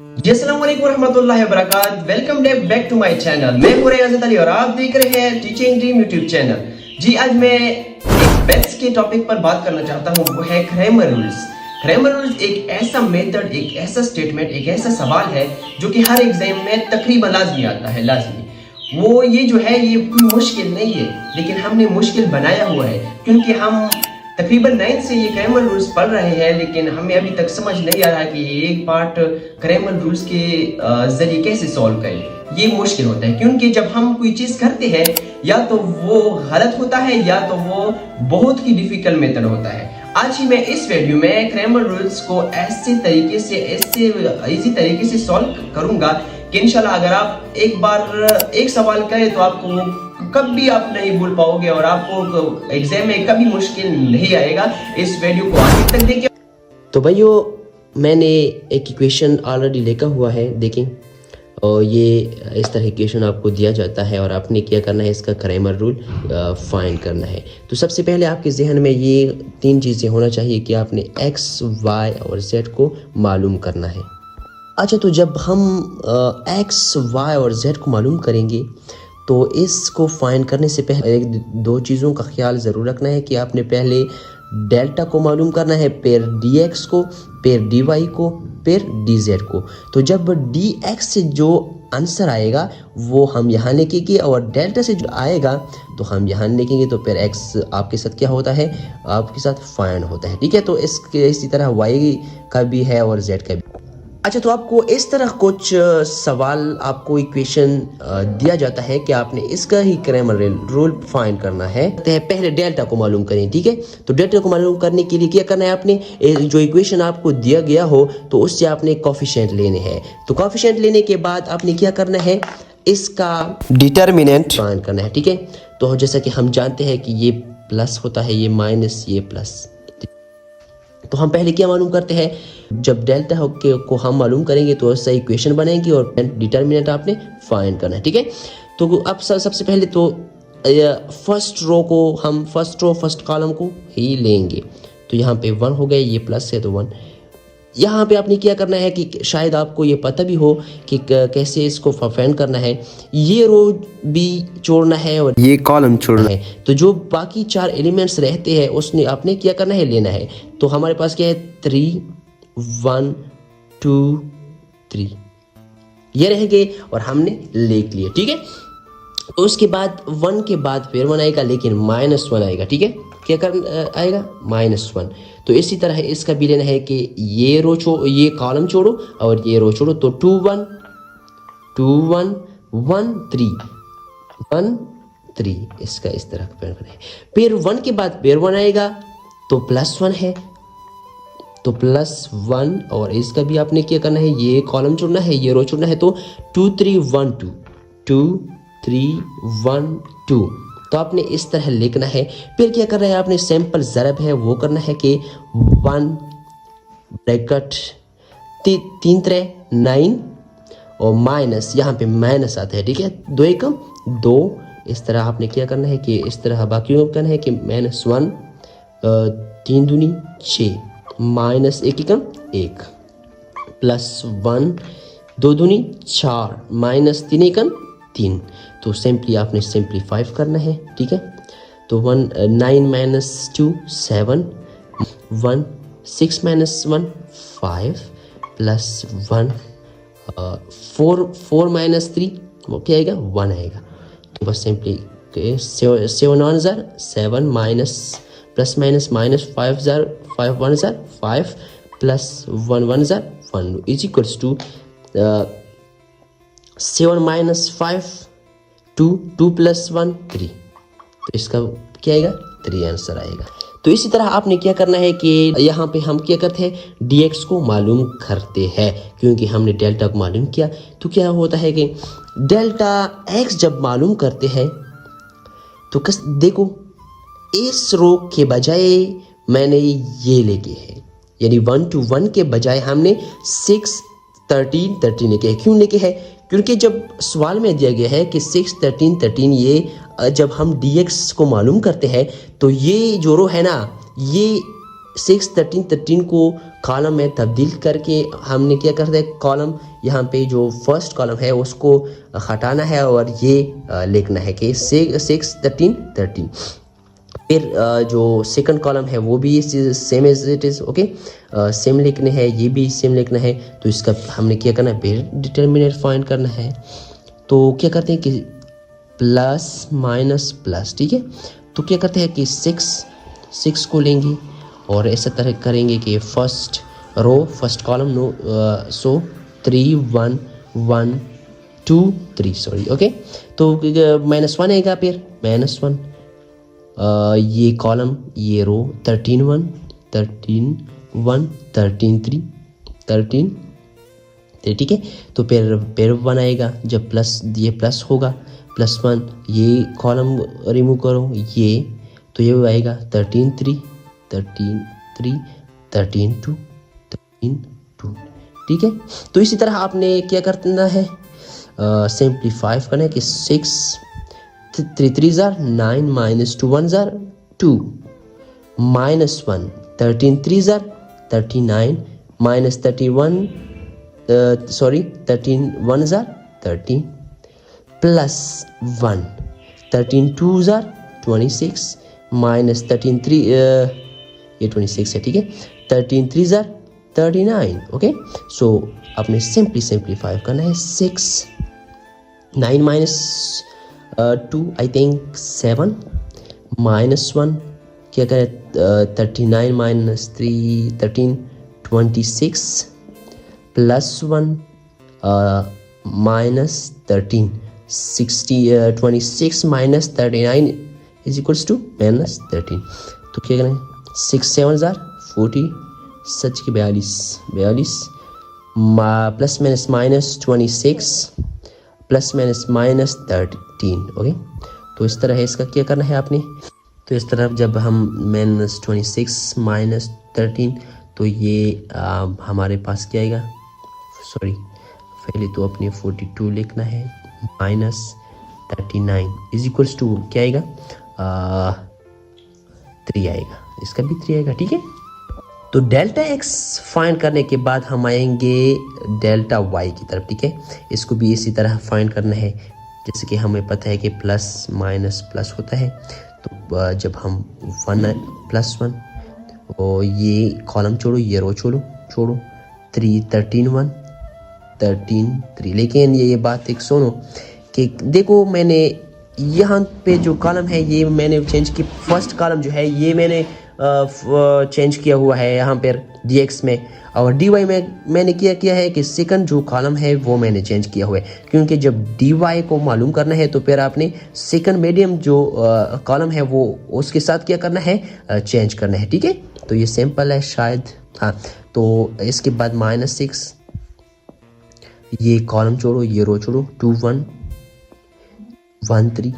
जी अस्सलाम वालेकुम रहमतुल्लाहि व बरकात। Welcome back to my channel. मैं हूं रियाज़त अली और आप देख रहे हैं टीचिंग ड्रीम यूट्यूब चैनल। जी आज मैं एक मैथ्स के टॉपिक पर बात करना चाहता हूं, वो है ग्रामर रूल्स। ग्रामर रूल्स एक ऐसा मेथड, एक ऐसा स्टेटमेंट, एक ऐसा सवाल है जो कि हर एग्जाम में तकरीबन लाजमी आता है, लाजमी। वो ये जो है ये कोई मुश्किल नहीं है, लेकिन हमने मुश्किल बनाया हुआ है क्योंकि हम तकरीबन 9 से ये ग्रामर रूल्स पढ़ रहे हैं, लेकिन हमें अभी तक समझ नहीं आ रहा कि एक पार्ट ग्रामर रूल्स के जरिए कैसे सॉल्व करें। ये मुश्किल होता है क्योंकि जब हम कोई चीज करते हैं या तो वो गलत होता है या तो वो बहुत ही डिफिकल्ट मेथड होता है। आज ही मैं इस वीडियो में ग्रामर रूल्स को ऐसे तरीके से, ऐसे इजी तरीके से सॉल्व करूंगा कि इंशाल्लाह अगर आप एक बार एक सवाल करें तो आपको कभी आप नहीं भूल पाओगे और आपको एग्जाम में कभी मुश्किल नहीं आएगा। इस वीडियो को आखिर तक देखिए। तो भाइयों, मैंने एक इक्वेशन ऑलरेडी लिखा हुआ है, देखें। और ये इस तरह इक्वेशन आपको दिया जाता है और आपने क्या करना है, इसका ग्रामर रूल फाइंड करना है। तो सबसे पहले आपके जहन में ये 3 चीज़ें होना चाहिए कि आपने x, y और z को मालूम करना है। अच्छा, तो जब हम x, y और z को मालूम करेंगे तो इसको फाइंड करने से पहले एक दो चीज़ों का ख्याल ज़रूर रखना है कि आपने पहले डेल्टा को मालूम करना है, फिर dx को, फिर dy को, फिर dz को। तो जब dx से जो आंसर आएगा वो हम यहाँ लिखेंगे और डेल्टा से जो आएगा तो हम यहाँ लिखेंगे। तो फिर x आपके साथ क्या होता है, आपके साथ फाइंड होता है, ठीक है। तो इसी तरह y का भी है और z का भी। अच्छा, तो आपको इस तरह कुछ सवाल, आपको इक्वेशन दिया जाता है कि आपने इसका ही ग्रामर रूल फाइंड करना है। तो पहले डेल्टा को मालूम करें, ठीक है। तो डेल्टा को मालूम करने के लिए क्या करना है, आपने जो इक्वेशन आपको दिया गया हो तो उससे आपने कोफिशिएंट लेने हैं। तो कोफिशिएंट लेने के बाद आपने क्या करना है, इसका डिटर्मिनेंट फाइंड करना है, ठीक है। तो जैसा कि हम जानते हैं कि ये प्लस होता है, ये माइनस, ये प्लस। तो हम पहले क्या मालूम करते हैं, जब डेल्टा को हम मालूम करेंगे तो उससे इक्वेशन बनेगी और डिटर्मिनेंट आपने फाइंड करना है, ठीक है। तो अब सबसे पहले तो फर्स्ट रो को हम फर्स्ट कॉलम को ही लेंगे। तो यहाँ पे 1 हो गया, ये प्लस है तो 1। यहाँ पे आपने क्या करना है कि शायद आपको ये पता भी हो कि कैसे इसको फाइंड करना है। ये रो भी छोड़ना है और ये कॉलम छोड़ना है। तो जो बाकी 4 एलिमेंट्स रहते हैं उसने आपने क्या करना है, लेना है। तो हमारे पास क्या है, 3 1 2 3 ये रह गए और हमने लिख लिए, ठीक है। तो उसके बाद 1 के बाद फिर 1 आएगा, लेकिन -1 आएगा, ठीक है। क्या कर आएगा, -1। तो इसी तरह इसका भी लेना है कि ये कॉलम छोड़ो और ये रो छोड़ो। तो 2 1 2 1 1 3 1 3 इसका इस तरह करना है। फिर 1 के बाद फिर 1 आएगा तो +1 है, तो +1 और इसका भी आपने क्या करना है, ये कॉलम छोड़ना है, ये रो छोड़ना है। तो 2 3 1 2 2 3 1 2। तो आपने इस तरह लिखना है। फिर क्या करना है, आपने सिंपल ज़रब है वो करना है कि 1 ब्रैकेट 3 3 9 और माइनस, यहाँ पे माइनस आता है, ठीक है। 2 एकम 2। इस तरह आपने क्या करना है कि इस तरह बाकी करना है कि -1 3 दूनी 6 -1 एकम 1 +1 2 दूनी 4 -3 एकम 3। तो सिंपली आपने सिंप्लीफाई करना है, ठीक है। तो 9 - 2 7 1 6 - 1 5 +1 4 - 3 वो क्या आएगा, 1 आएगा। तो बस सिंपली 7 1 ज़र 7 प्लस माइनस -5 ज़र 5 1 ज़र 5 +1 1 ज़र 1 इज इक्वल्स टू 7 - 5 2 2 + 1 3। तो इसका क्या आएगा, 3 आंसर आएगा। तो इसी तरह आपने क्या करना है कि यहाँ पे हम क्या करते हैं, dx को मालूम करते हैं क्योंकि हमने डेल्टा को मालूम किया। तो क्या होता है कि डेल्टा x जब मालूम करते हैं तो देखो, इस रो के बजाय मैंने ये लेके है, यानी 1 to 1 के बजाय हमने 6 13 13 लेके है। क्यों लेके है, क्योंकि जब सवाल में दिया गया है कि 6 13 13, ये जब हम dx को मालूम करते हैं तो ये जो रो है ना, ये 6 13 13 को कॉलम में तब्दील करके हमने क्या करते हैं, कॉलम यहाँ पे जो फर्स्ट कॉलम है उसको हटाना है और ये लिखना है कि 6 13 13। फिर जो सेकंड कॉलम है वो भी same as it is, okay, same लिखने हैं, ये भी सेम लिखना है। तो इसका हमने क्या करना है, पेयर डिटर्मिनेंट फाइंड करना है। तो क्या करते हैं कि प्लस माइनस प्लस, ठीक है। तो क्या करते हैं कि 6 को लेंगे और ऐसा तरह करेंगे कि first row first column no, so 3 1 1 2 3, sorry, okay. तो -1 आएगा, फिर -1, ये कॉलम ये रो 13 1 13 1 13 3 13, ठीक है। तो फिर 1 आएगा, जब प्लस ये प्लस होगा +1, ये कॉलम रिमूव करो ये, तो ये आएगा 13 3 13 3 13 2 13 2, ठीक है। तो इसी तरह आपने क्या करना है, सिंप्लीफाई करना है कि 6 3 3 jar 9 -2 1 jar 2 -1 13 3 jar 39 -31 13 1 jar 13 +1 13 2 jar 26 -13 3 ये 26 है, ठीक है। 13 3 जार 39, ओके। सो आपने सिंप्लीफाई करना है, 6 9 -2 आई थिंक 7 -1 क्या करें, 39 -3 13 26 +1 -13 60 26 -39 इज इक्वल्स टू -13। तो क्या करें, 6 7 जार 40, सच की 42 plus minus 26 plus minus 13, okay. तो इस तरह है, इसका क्या करना है आपने। तो इस तरह जब हम -26 -13, तो ये हमारे पास क्या आएगा, सॉरी पहले तो अपने 42 लिखना है, -39 इज इक्वल्स टू क्या आएगा, 3 आएगा, इसका भी 3 आएगा, ठीक है। तो डेल्टा x फाइंड करने के बाद हम आएंगे डेल्टा y की तरफ, ठीक है। इसको भी इसी तरह फाइंड करना है, जैसे कि हमें पता है कि प्लस माइनस प्लस होता है। तो जब हम 1 +1 और ये कॉलम छोड़ो ये रो छोड़ो 3 13 1 13 3, लेकिन ये बात एक सुनो कि देखो मैंने यहाँ पे जो कॉलम है ये मैंने चेंज की, फर्स्ट कॉलम जो है ये मैंने चेंज किया हुआ है यहाँ पर dx में, और dy में मैंने किया है कि सेकंड जो कॉलम है वो मैंने चेंज किया हुआ है, क्योंकि जब dy को मालूम करना है तो फिर आपने सेकंड मीडियम जो कॉलम है वो उसके साथ क्या करना है, चेंज करना है, ठीक है। तो ये सिंपल है शायद, हाँ। तो इसके बाद -6, ये कॉलम छोड़ो ये रो छोड़ो 2 1 1 3,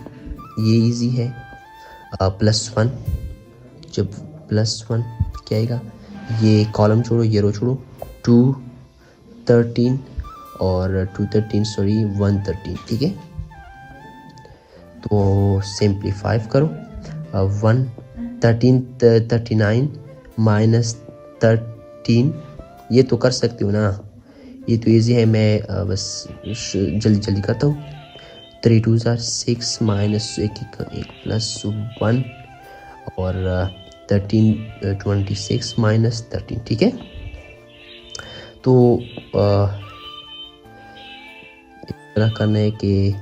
ये इजी है, +1, जब +1 क्या आएगा, ये कॉलम छोड़ो ये रो छोड़ो 2 13 और 2 13 सॉरी 1 13, ठीक है। तो सिंप्लीफाई करो, 1 13 39 -13, ये तो कर सकती हूँ ना, ये तो इजी है, मैं बस जल्दी करता हूँ। 3 2 6 -1 +1 और 13 26 -13, ठीक है। तो इस तरह करना है कि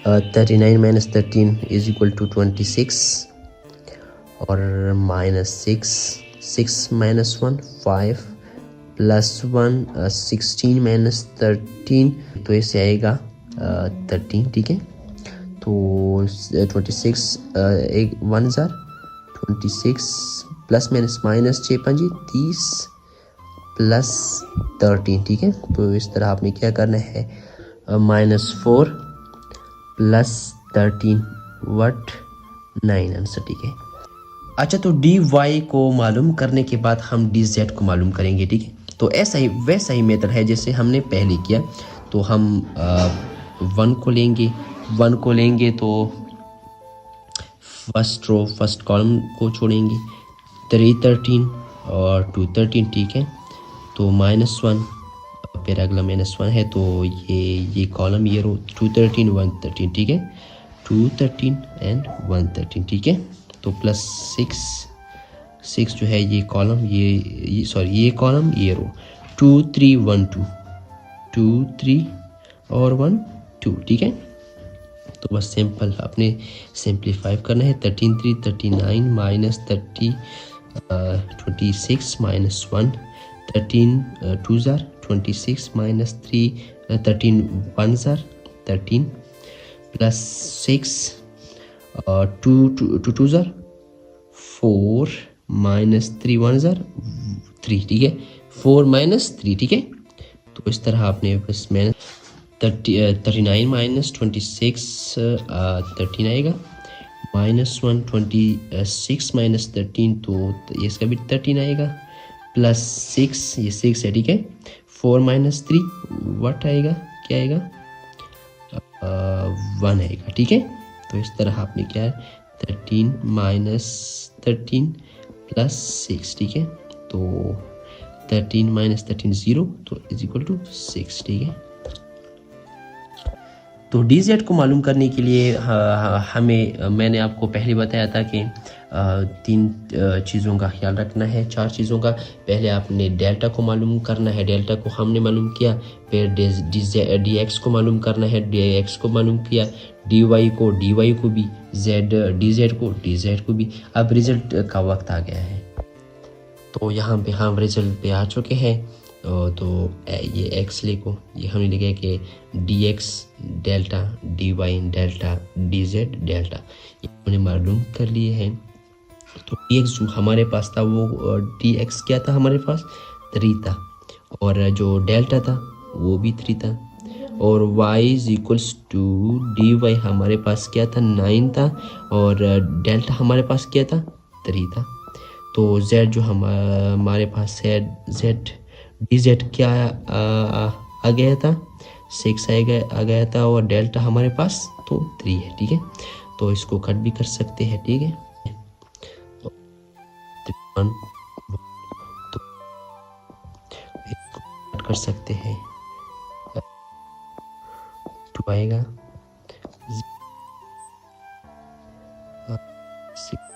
39 -13 इज इक्वल टू 26 और -6 6 -1 5 +1 16 -13, तो ऐसे आएगा 13, ठीक है। तो 26 एक 1 जार 26 प्लस माइनस 6 5 30 +13, ठीक है। तो इस तरह आपने क्या करना है, -4 +13 वट 9 आंसर, ठीक है। अच्छा, तो dy को मालूम करने के बाद हम dz को मालूम करेंगे, ठीक है। तो ऐसा ही वैसा ही मेथड है जैसे हमने पहले किया। तो हम 1 को लेंगे तो फर्स्ट रो फर्स्ट कॉलम को छोड़ेंगे 313 और 213, ठीक है। तो -1 फिर अगला -1 है, तो ये कॉलम ये रो 213 113, ठीक है। 213 एंड 113, ठीक है। तो प्लस 6 जो है ये कॉलम ये कॉलम ये रो 2 3 1 2 2 3 और 1 2, ठीक है। तो बस सिंपल आपने सिंप्लीफाई करना है। 13 3 39 माइनस 30 26 माइनस 1 13 2 ज़ार 26 माइनस 3 13 1 ज़ार 13 प्लस 6 2 2 ज़ार 4 माइनस 3 1 ज़ार 3, ठीक है। 4 माइनस 3, ठीक है। तो इस तरह आपने बस मैंने 39 माइनस 26 13 आएगा, -1 26 माइनस 13 तो ये इसका भी 13 आएगा, प्लस 6 ये 6 है, ठीक है। 4 माइनस 3 व्हाट आएगा, क्या आएगा 1 आएगा, ठीक है। तो इस तरह आपने क्या है 13 माइनस 13 प्लस 6, ठीक है। तो 13 माइनस 13 0, तो इज इक्वल टू 6, ठीक है। तो DZ को मालूम करने के लिए हमें मैंने आपको पहले बताया था कि 3 चीज़ों का ख्याल रखना है, 4 चीज़ों का। पहले आपने डेल्टा को मालूम करना है, डेल्टा को हमने मालूम किया। फिर DX को मालूम करना है, DX को मालूम किया। DY को भी, DZ को भी। अब रिज़ल्ट का वक्त आ गया है, तो यहाँ पे हम रिज़ल्ट पे आ चुके हैं। तो ये x लिखो, ये हमने लिखा है कि dx delta, dy delta, dz delta, ये हमने मालूम कर लिए हैं। तो dx जो हमारे पास था वो dx क्या था हमारे पास 3 था, और जो डेल्टा था वो भी 3 था, और y is equals to dy हमारे पास क्या था 9 था, और डेल्टा हमारे पास क्या था 3 था। तो z जो हमारे पास है z dz क्या आ गया था 6 आ गया था, और डेल्टा हमारे पास तो 3 है, ठीक है। तो इसको कट भी कर सकते हैं, ठीक है। तो इसको कट कर सकते हैं, 2 आएगा 6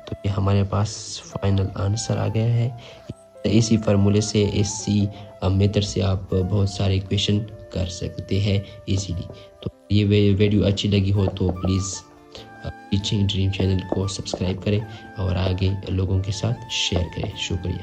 तो ये हमारे पास फाइनल आंसर आ गया है। इसी फार्मूले से, इसी मेथड से आप बहुत सारे क्वेश्चन कर सकते हैं इजीली। तो ये वीडियो अच्छी लगी हो तो प्लीज़ टीचिंग ड्रीम चैनल को सब्सक्राइब करें और आगे लोगों के साथ शेयर करें। शुक्रिया।